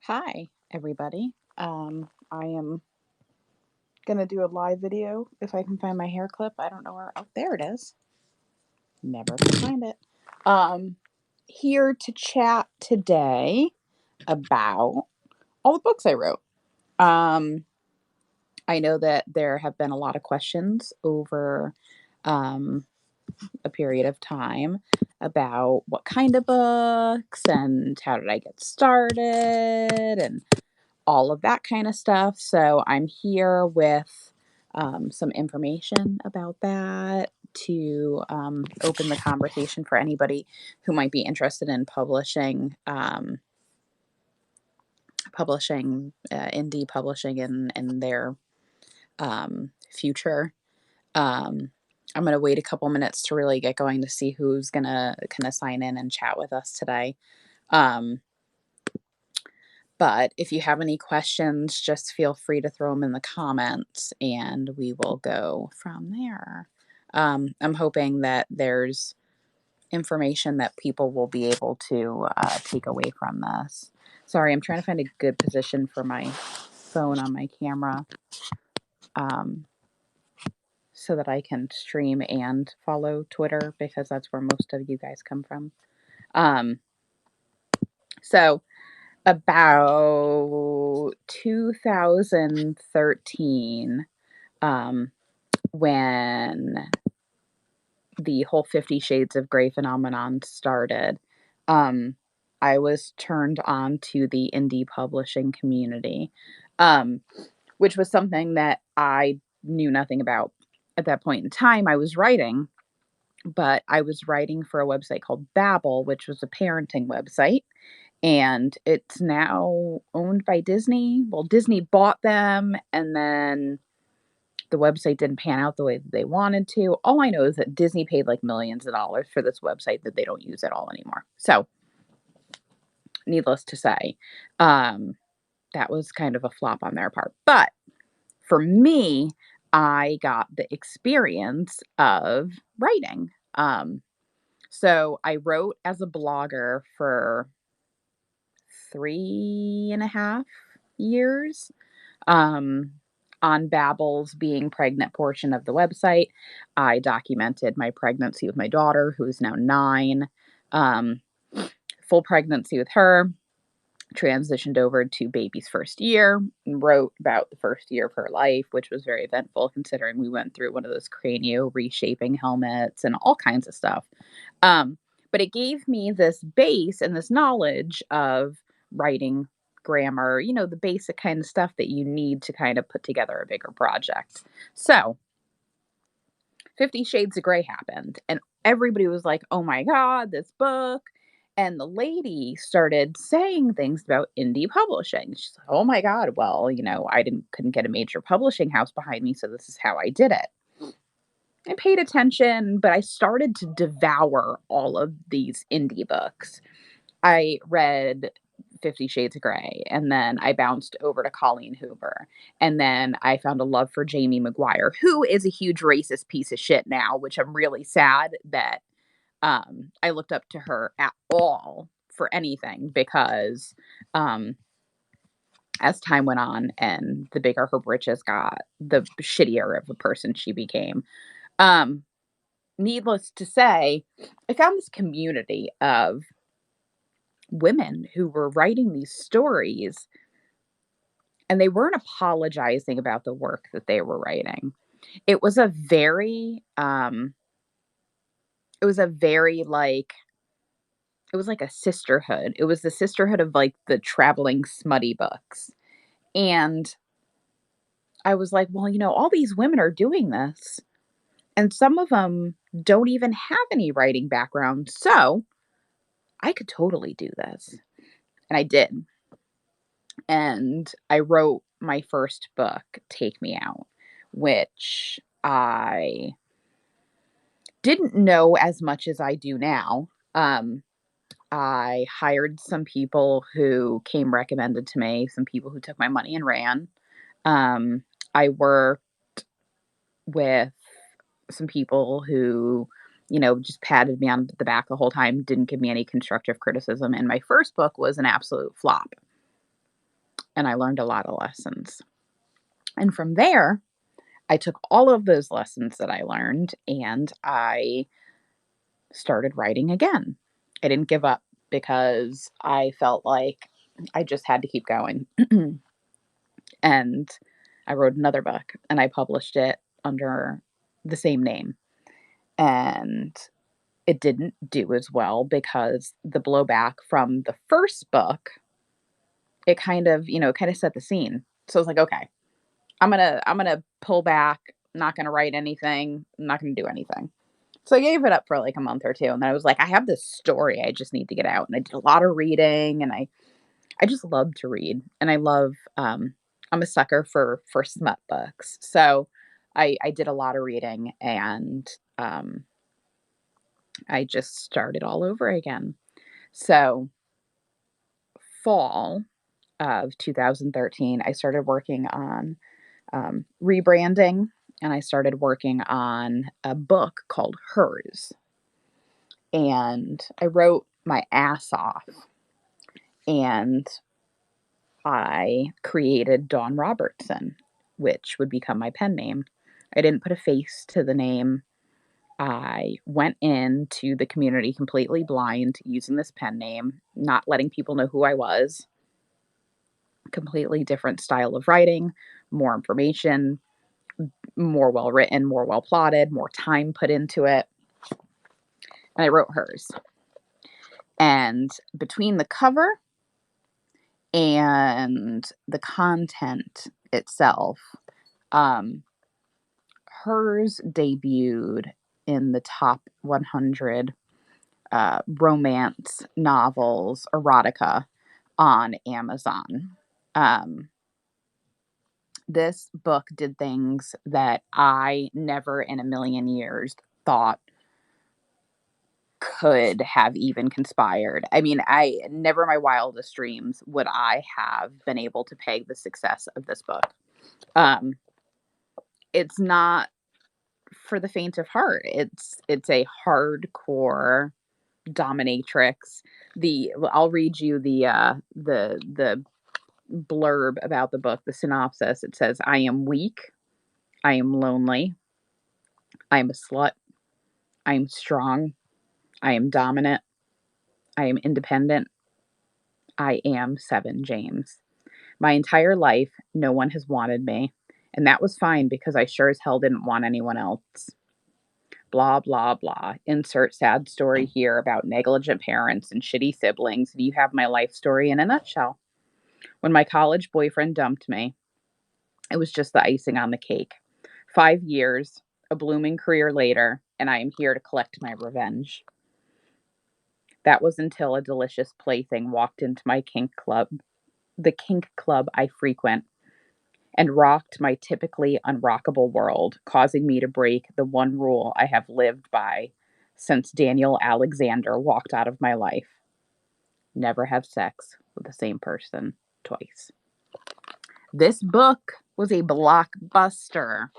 Hi, everybody. I am gonna do a live video if I can find my hair clip. I don't know where. Oh, there it is. Never can find it. Um, Here to chat today about all the books I wrote. Um, I know that there have been a lot of questions over um, a period of time about what kind of books and how did I get started and all of that kind of stuff. So I'm here with some information about that to open the conversation for anybody who might be interested in publishing indie publishing in their future. I'm going to wait a couple minutes to really get going to see who's going to kind of sign in and chat with us today. Um, But if you have any questions, just feel free to throw them in the comments and we will go from there. I'm hoping that there's information that people will be able to take away from this. Sorry, I'm trying to find a good position for my phone on my camera um, so that I can stream and follow Twitter because that's where most of you guys come from. Um, so, about 2013, um, when the whole 50 Shades of Grey phenomenon started, um, I was turned on to the indie publishing community, um, which was something that I knew nothing about at that point in time. I was writing, but I was writing for a website called Babbel, which was a parenting website. And it's now owned by Disney. Well, Disney bought them, and then the website didn't pan out the way that they wanted to. All I know is that Disney paid like millions of dollars for this website that they don't use at all anymore. So, needless to say, um, that was kind of a flop on their part. But for me, I got the experience of writing. So I wrote as a blogger for 3.5 years, um, on Babbel's being pregnant portion of the website. I documented my pregnancy with my daughter, who is now 9, um, full pregnancy with her, transitioned over to baby's first year, and wrote about the first year of her life, which was very eventful considering we went through one of those cranial reshaping helmets and all kinds of stuff. Um, but it gave me this base and this knowledge of writing, grammar, the basic kind of stuff that you need to kind of put together a bigger project. So, 50 Shades of Grey happened, and everybody was like, oh my God, this book. And the lady started saying things about indie publishing. She's like, oh my God, well, I couldn't get a major publishing house behind me, so this is how I did it. I paid attention, but I started to devour all of these indie books. I read 50 Shades of Grey, and then I bounced over to Colleen Hoover, and then I found a love for Jamie Maguire, who is a huge racist piece of shit now, which I'm really sad that I looked up to her at all for anything because as time went on and the bigger her britches got, the shittier of a person she became. Um, Needless to say, I found this community of women who were writing these stories and they weren't apologizing about the work that they were writing. It was a very it was a very like it was like a sisterhood. It was the sisterhood of like the traveling smutty books. And I was like, well, all these women are doing this and some of them don't even have any writing background. So, I could totally do this. And I did. And I wrote my first book, Take Me Out, which I didn't know as much as I do now. I hired some people who came recommended to me, some people who took my money and ran. I worked with some people who just patted me on the back the whole time, didn't give me any constructive criticism. And my first book was an absolute flop. And I learned a lot of lessons. And from there, I took all of those lessons that I learned and I started writing again. I didn't give up because I felt like I just had to keep going. And I wrote another book and I published it under the same name. And it didn't do as well because the blowback from the first book, it kind of set the scene. So I was like, okay, I'm gonna pull back, not gonna write anything, I'm not gonna do anything. So I gave it up for like a month or two, and then I was like, I have this story I just need to get out. And I did a lot of reading, and I just love to read, and I love I'm a sucker for smut books. So I did a lot of reading, and I just started all over again. So fall of 2013, I started working on rebranding, and I started working on a book called Hers. And I wrote my ass off, and I created Dawn Robertson, which would become my pen name. I didn't put a face to the name. I went into the community completely blind using this pen name, not letting people know who I was. Completely different style of writing, more information, more well written, more well plotted, more time put into it. And I wrote Hers. And between the cover and the content itself, um, Hers debuted in the top 100 romance novels, erotica on Amazon. Um, this book did things that I never in a million years thought could have even conspired. I mean, I never in my wildest dreams would I have been able to peg the success of this book. Um, it's not for the faint of heart. It's a hardcore dominatrix. I'll read you the blurb about the book, the synopsis. It says, "I am weak. I am lonely. I am a slut. I am strong. I am dominant. I am independent. I am Seven James. My entire life, no one has wanted me, and that was fine because I sure as hell didn't want anyone else. Blah, blah, blah. Insert sad story here about negligent parents and shitty siblings, and you have my life story in a nutshell. When my college boyfriend dumped me, it was just the icing on the cake. 5 years, a blooming career later, and I am here to collect my revenge. That was until a delicious plaything walked into my kink club, the kink club I frequent, and rocked my typically unrockable world, causing me to break the one rule I have lived by since Daniel Alexander walked out of my life: never have sex with the same person twice. This book was a blockbuster.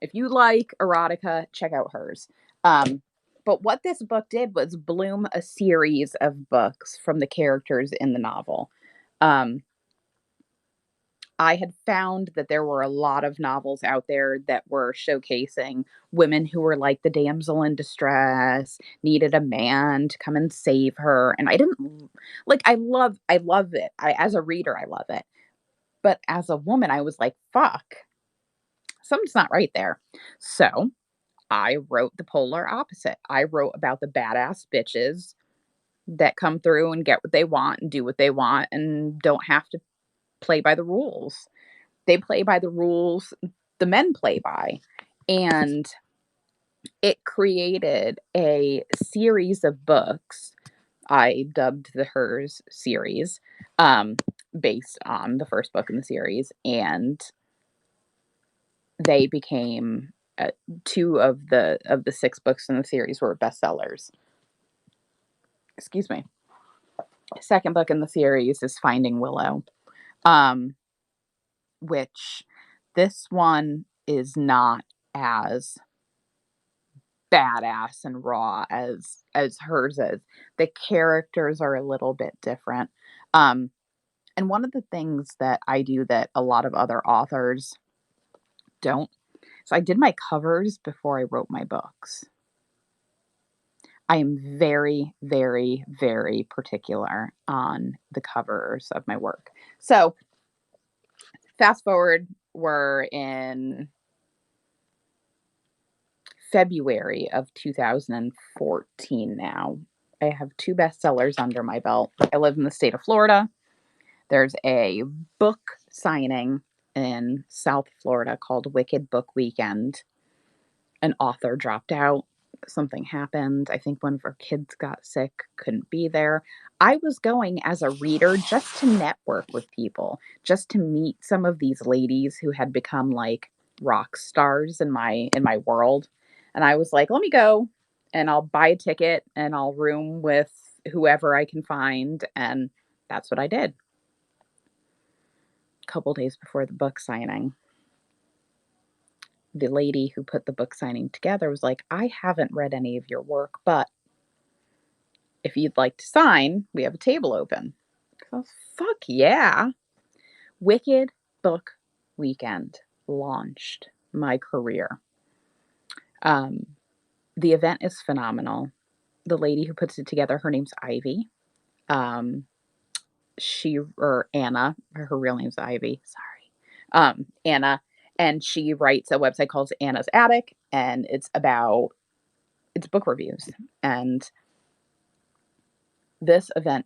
If you like erotica, check out Hers. Um, but what this book did was bloom a series of books from the characters in the novel. Um, I had found that there were a lot of novels out there that were showcasing women who were like the damsel in distress, needed a man to come and save her. And I didn't like, I love it. As a reader, I love it. But as a woman, I was like, fuck, something's not right there. So I wrote the polar opposite. I wrote about the badass bitches that come through and get what they want and do what they want and don't have to play by the rules. They play by the rules the men play by. And it created a series of books I dubbed the Hers series, based on the first book in the series. And they became two of the six books in the series were bestsellers. Excuse me. Second book in the series is Finding Willow, um, which this one is not as badass and raw as hers is. The characters are a little bit different. Um, and one of the things that I do that a lot of other authors don't, so I did my covers before I wrote my books. I am very, very, very particular on the covers of my work. So fast forward, we're in February of 2014 now. I have 2 bestsellers under my belt. I live in the state of Florida. There's a book signing in South Florida called Wicked Book Weekend. An author dropped out. Something happened. I think one of our kids got sick, couldn't be there. I was going as a reader just to network with people, just to meet some of these ladies who had become like rock stars in my world. And I was like, let me go and I'll buy a ticket and I'll room with whoever I can find. And that's what I did. A couple days before the book signing, the lady who put the book signing together was like, I haven't read any of your work, but if you'd like to sign, we have a table open. So, fuck yeah. Wicked Book Weekend launched my career. The event is phenomenal. The lady who puts it together, her name's Ivy. Um, or Anna, her real name's Ivy. Sorry. Anna. And she writes a website called Anna's Attic, and it's book reviews. And this event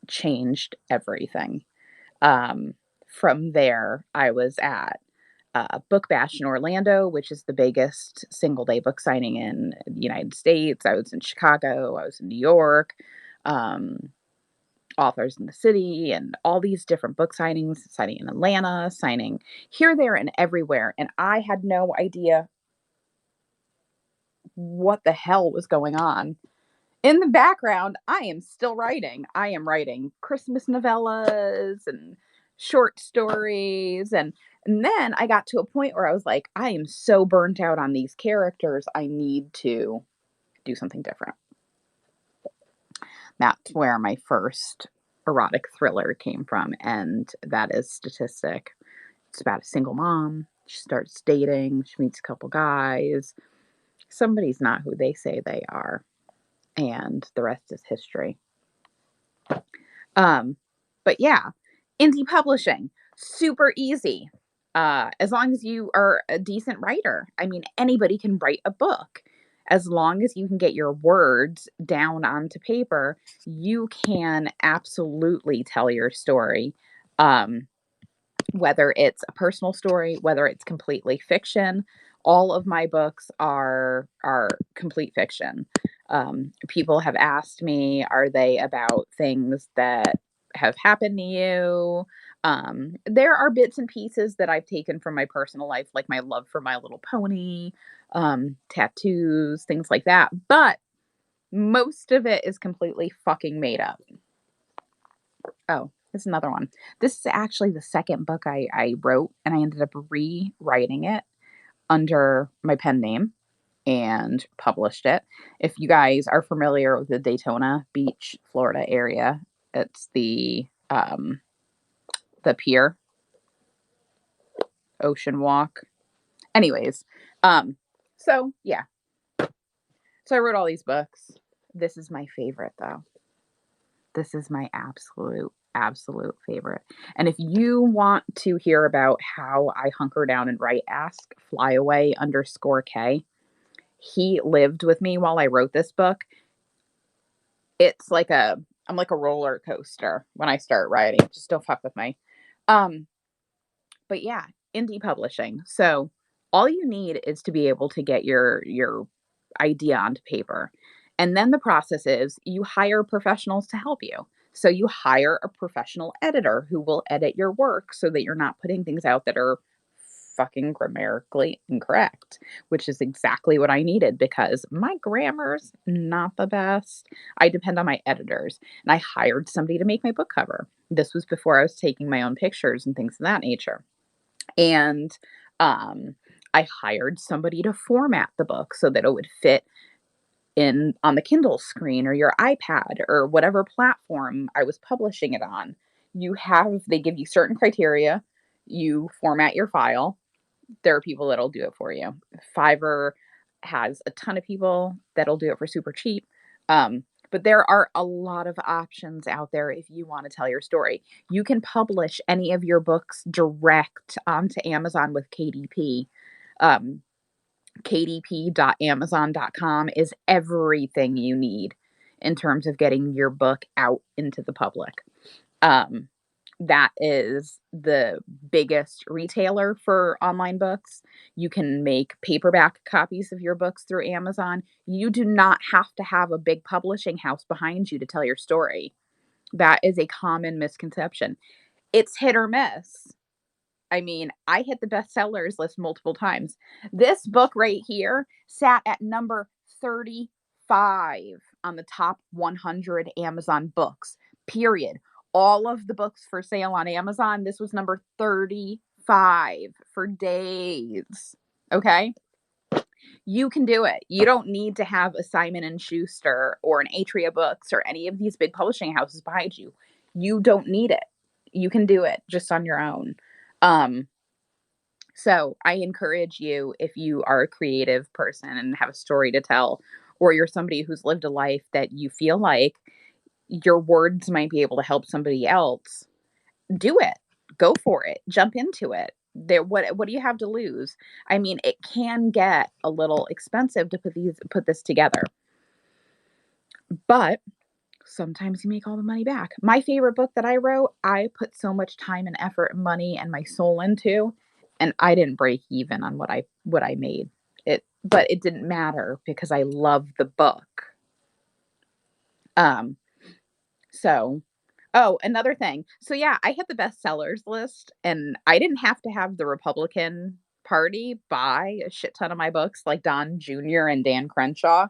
changed everything. From there, I was at Book Bash in Orlando, which is the biggest single day book signing in the United States. I was in Chicago. I was in New York. Authors in the city and all these different book signings, signing in Atlanta, signing here, there, and everywhere. And I had no idea what the hell was going on. In the background, I am still writing. I am writing Christmas novellas and short stories. And then I got to a point where I was like, I am so burnt out on these characters. I need to do something different. That's where my first erotic thriller came from. And that is Statistic. It's about a single mom. She starts dating. She meets a couple guys. Somebody's not who they say they are. And the rest is history. But yeah, indie publishing, super easy. As long as you are a decent writer. I mean, anybody can write a book. As long as you can get your words down onto paper, you can absolutely tell your story. Whether it's a personal story, whether it's completely fiction. All of my books are complete fiction. People have asked me, are they about things that have happened to you? There are bits and pieces that I've taken from my personal life, like my love for My Little Pony, tattoos, things like that. But most of it is completely fucking made up. Oh, there's another one. This is actually the second book I wrote, and I ended up rewriting it under my pen name and published it. If you guys are familiar with the Daytona Beach, Florida area, it's the pier, ocean walk. Anyways, so yeah. So I wrote all these books. This is my favorite though. This is my absolute favorite. And if you want to hear about how I hunker down and write, ask flyaway_K. He lived with me while I wrote this book. It's like I'm like a roller coaster when I start writing. Just don't fuck with me. But yeah, indie publishing. So all you need is to be able to get your idea onto paper. And then the process is you hire professionals to help you. So you hire a professional editor who will edit your work so that you're not putting things out that are fucking grammatically incorrect, which is exactly what I needed because my grammar's not the best. I depend on my editors. And I hired somebody to make my book cover. This was before I was taking my own pictures and things of that nature. And I hired somebody to format the book so that it would fit in on the Kindle screen or your iPad or whatever platform I was publishing it on. They give you certain criteria, you format your file. There are people that'll do it for you. Fiverr has a ton of people that'll do it for super cheap. But there are a lot of options out there if you want to tell your story. You can publish any of your books direct onto Amazon with KDP. Um, kdp.amazon.com is everything you need in terms of getting your book out into the public. Um, that is the biggest retailer for online books. You can make paperback copies of your books through Amazon. You do not have to have a big publishing house behind you to tell your story. That is a common misconception. It's hit or miss. I mean, I hit the bestsellers list multiple times. This book right here sat at number 35 on the top 100 Amazon books, period. All of the books for sale on Amazon, this was number 35 for days. Okay? You can do it. You don't need to have a Simon and Schuster or an Atria Books or any of these big publishing houses behind you. You don't need it. You can do it just on your own. Um, so I encourage you, if you are a creative person and have a story to tell, or you're somebody who's lived a life that you feel like your words might be able to help somebody else, do it. Go for it. Jump into it. What do you have to lose? I mean, it can get a little expensive to put this together. But sometimes you make all the money back. My favorite book that I wrote, I put so much time and effort and money and my soul into, and I didn't break even on what I made. But it didn't matter because I love the book. Um so oh, another thing. So yeah, I hit the bestsellers list and I didn't have to have the Republican Party buy a shit ton of my books like Don Jr. and Dan Crenshaw.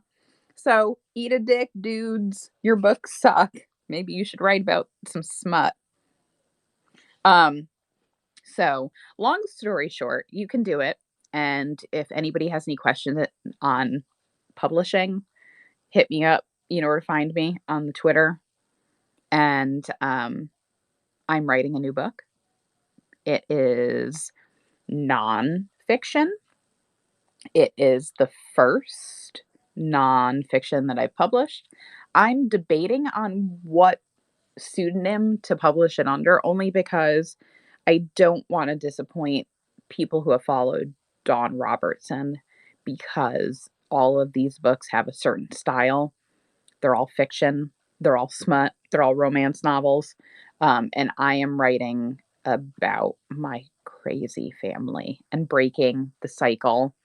So, eat a dick, dudes. Your books suck. Maybe you should write about some smut. Um, so long story short, you can do it. And if anybody has any questions on publishing, hit me up. You know where to find me on the Twitter. And I'm writing a new book. It is nonfiction. It is the first nonfiction that I've published. I'm debating on what pseudonym to publish it under, only because I don't want to disappoint people who have followed Dawn Robertson, because all of these books have a certain style. They're all fiction, they're all smut, they're all romance novels. And I am writing about my crazy family and breaking the cycle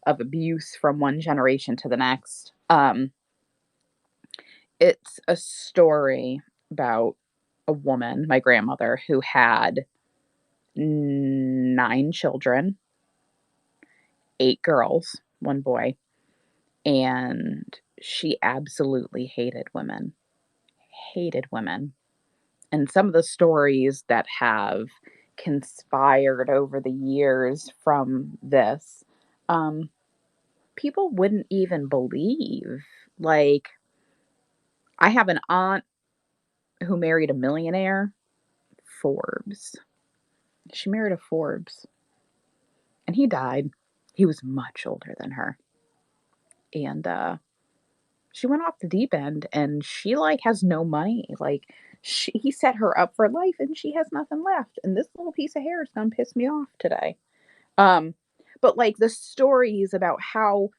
of abuse from one generation to the next. It's a story about a woman, my grandmother, who had 9 children, 8 girls, 1 boy, and she absolutely hated women. Hated women. And some of the stories that have conspired over the years from this, um, people wouldn't even believe. Like, I have an aunt who married a millionaire, Forbes. She married a Forbes, and he died. He was much older than her. And she went off the deep end, and she like has no money. Like, he set her up for life and she has nothing left. And this little piece of hair is gonna piss me off today. Um, but like the stories about how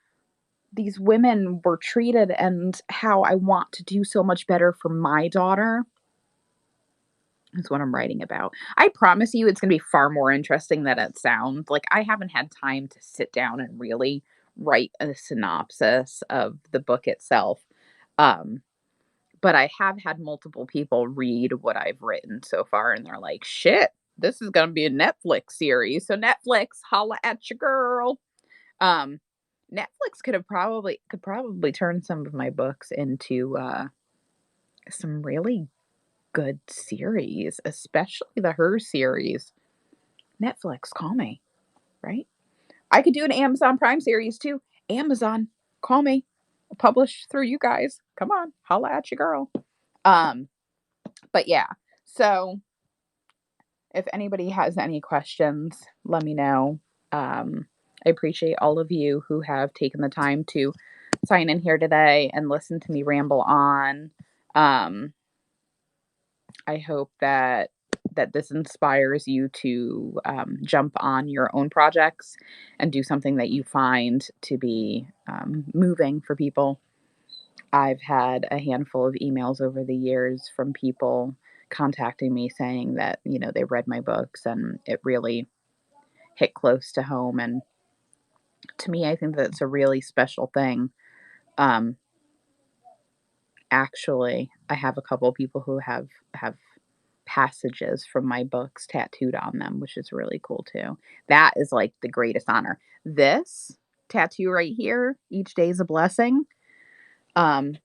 these women were treated and how I want to do so much better for my daughter is what I'm writing about. I promise you it's going to be far more interesting than it sounds. Like, I haven't had time to sit down and really write a synopsis of the book itself. Um, but I have had multiple people read what I've written so far, and they're like, shit, this is going to be a Netflix series. So Netflix, holla at your girl. Um, Netflix could probably turn some of my books into some really good series, especially the Her series. Netflix, call me, right? I could do an Amazon Prime series too. Amazon, call me. published through you guys. Come on, holla at your girl. Um, but yeah, so if anybody has any questions, let me know. I appreciate all of you who have taken the time to sign in here today and listen to me ramble on. Um, I hope that this inspires you to jump on your own projects and do something that you find to be moving for people. I've had a handful of emails over the years from people contacting me saying that, they read my books and it really hit close to home. And to me, I think that's a really special thing. Um, Actually, I have a couple of people who have passages from my books tattooed on them, which is really cool too. That is like the greatest honor. This tattoo right here, each day is a blessing, um,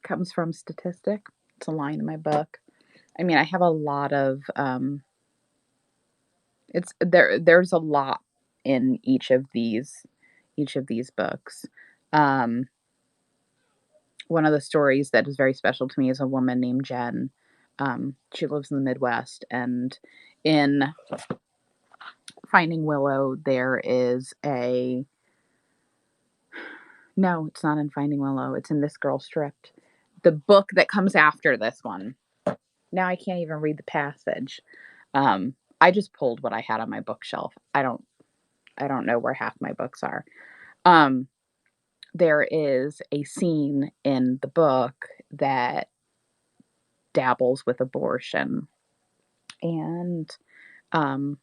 comes from statistic. It's a line in my book. I mean, I have a lot of it's there's a lot in each of these books. Um, One of the stories that is very special to me is a woman named Jen. She lives in the Midwest, and in Finding Willow, there is a no, it's not in Finding Willow. It's in This Girl Stripped, the book that comes after this one. Now I can't even read the passage. I just pulled what I had on my bookshelf. I don't know where half my books are. Um, there is a scene in the book that dabbles with abortion, and um,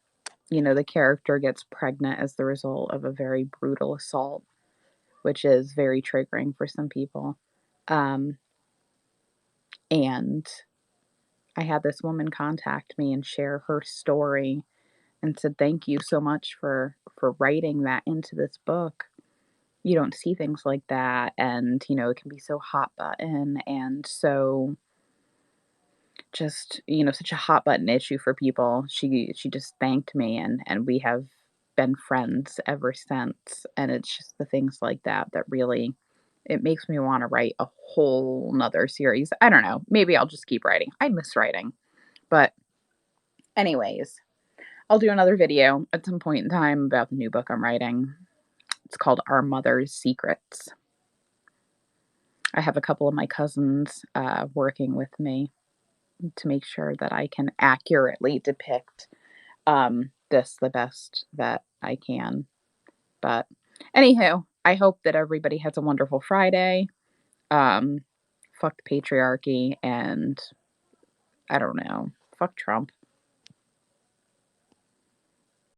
the character gets pregnant as the result of a very brutal assault, which is very triggering for some people. Um, and I had this woman contact me and share her story and said, "Thank you so much for writing that into this book. You don't see things like that, and it can be so hot button and so just such a hot button issue for people." She just thanked me, and we have been friends ever since. And it's just the things like that that really it makes me want to write a whole nother series. I don't know, maybe I'll just keep writing. I miss writing. But anyways, I'll do another video at some point in time about the new book I'm writing. It's called Our Mother's Secrets. I have a couple of my cousins working with me to make sure that I can accurately depict this the best that I can. But anywho, I hope that everybody has a wonderful Friday. Um, Fuck the patriarchy, and I don't know, fuck Trump.